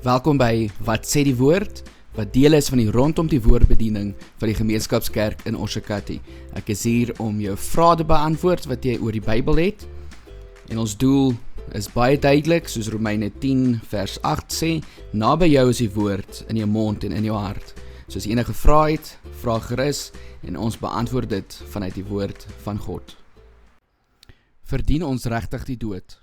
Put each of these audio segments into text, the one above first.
Welkom by Wat sê die woord, wat deel is van die rondom die woordbediening van die gemeenskapskerk in Oshakati. Ek is hier om jou vrae te beantwoord wat jy oor die Bybel het. En ons doel is baie duidelik, soos Romeine 10 vers 8 sê, naby jou is die woord in jou mond en in jou hart. So as jy enige vrae het, vra gerus en ons beantwoord dit vanuit die woord van God. Verdien ons regtig die dood?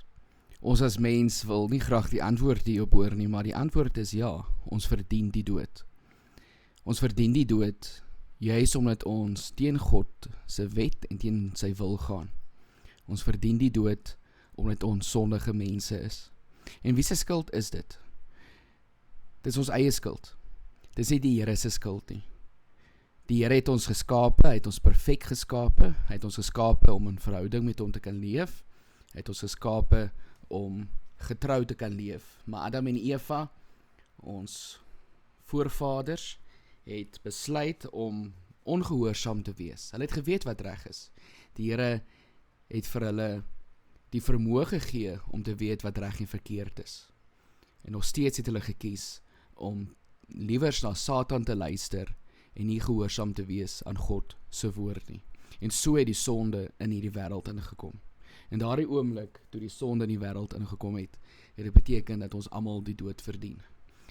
Ons as mens wil nie graag die antwoord hierop hoor nie, maar die antwoord is ja, ons verdien die dood. Ons verdien die dood, juis omdat ons teen God se wet en teen sy wil gaan. Ons verdien die dood, omdat ons sondige mense is. En wie se skuld is dit? Dit is ons eie skuld. Dit is nie die Here se skuld nie. Die Here het ons geskape, hy het ons perfek geskape, hy het ons geskape om in verhouding met hom te kan leef, hy het ons geskape om getrou te kan leef. Maar Adam en Eva, ons voorvaders, het besluit om ongehoorsaam te wees. Hulle het geweet wat reg is. Die Here het vir hulle die vermoë gegee om te weet wat reg en verkeerd is. En nog steeds het hulle gekies om liewers na Satan te luister en nie gehoorsaam te wees aan God se woord nie. En so het die sonde in hierdie wêreld ingekom. En daardie oomblik, toe die sonde in die wêreld ingekom het, het dit beteken dat ons almal die dood verdien.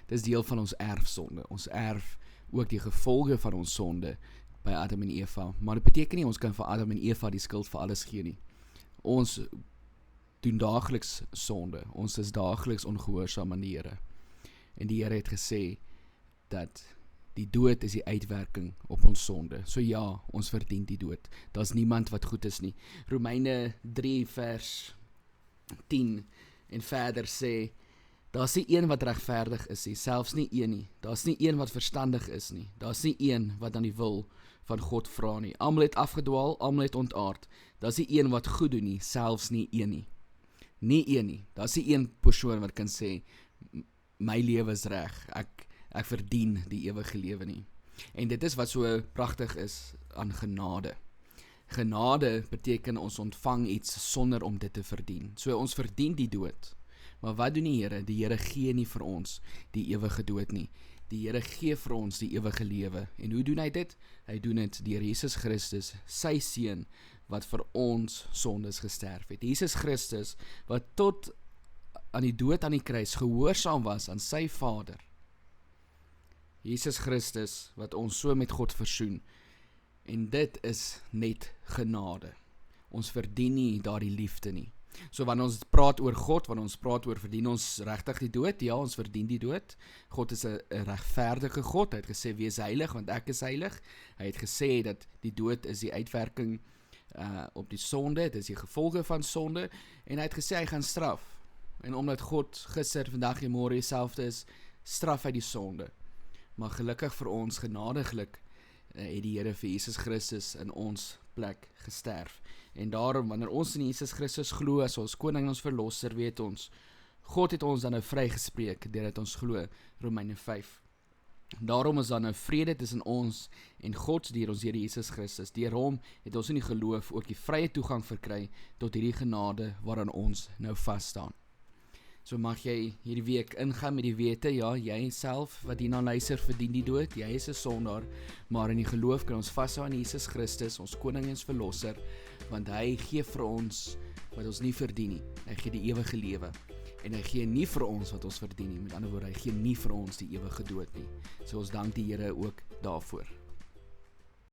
Dit is deel van ons erfsonde. Ons erf ook die gevolge van ons sonde by Adam en Eva. Maar dit beteken nie ons kan vir Adam en Eva die skuld vir alles gee nie. Ons doen daagliks sonde. Ons is daagliks ongehoorsaam aan die Here. En die Here het gesê dat die dood is die uitwerking op ons sonde. So ja, ons verdien die dood. Daar's niemand wat goed is nie. Romeine 3 vers 10 en verder sê, daar's nie een wat regverdig is nie, selfs nie een nie. Daar's nie een wat verstandig is nie. Daar's nie een wat aan die wil van God vra nie. Almal het afgedwaal, almal het ontaard. Daar's nie een wat goed doen nie, selfs nie een nie. Nie een nie. Daar's nie een persoon wat kan sê, my lewe is reg, ek verdien die ewige lewe nie. En dit is wat so pragtig is aan genade. Genade beteken ons ontvang iets sonder om dit te verdien. So ons verdien die dood. Maar wat doen die Here? Die Here gee nie vir ons die ewige dood nie. Die Here gee vir ons die ewige lewe. En hoe doen hy dit? Hy doen dit deur Jesus Christus, sy seun, wat vir ons sondes gesterf het. Jesus Christus, wat tot aan die dood aan die kruis gehoorsaam was aan sy Vader. Jesus Christus, wat ons so met God versoen, en dit is net genade. Ons verdien nie daardie liefde nie. So wanneer ons praat oor God, wanneer ons praat oor verdien ons regtig die dood, ja, ons verdien die dood. God is 'n regverdige God, hy het gesê, wees heilig, want ek is heilig. Hy het gesê dat die dood is die uitwerking op die sonde, dit is die gevolge van sonde, en hy het gesê, hy gaan straf. En omdat God gister, vandag en môre dieselfde is, straf hy die sonde. Maar gelukkig vir ons, genadiglik, het die Here vir Jesus Christus in ons plek gesterf. En daarom, wanneer ons in Jesus Christus glo as ons koning en ons verlosser, weet ons, God het ons dan nou vrygespreek, deurdat ons glo, Romeine 5. Daarom is dan nou vrede tussen ons en God deur ons Here Jesus Christus. Deur hom het ons in die geloof ook die vrye toegang verkry tot hierdie genade waaraan ons nou vas staan. So mag jy hierdie week ingaan met die wete, ja, jy self wat hierna luister verdien die dood, jy is 'n sondaar, maar in die geloof kan ons vashou aan Jesus Christus, ons koning en ons verlosser, want hy gee vir ons wat ons nie verdien nie. Hy gee die ewige lewe, en hy gee nie vir ons wat ons verdien nie, met ander woorde, hy gee nie vir ons die ewige dood nie. So ons dank die Here ook daarvoor.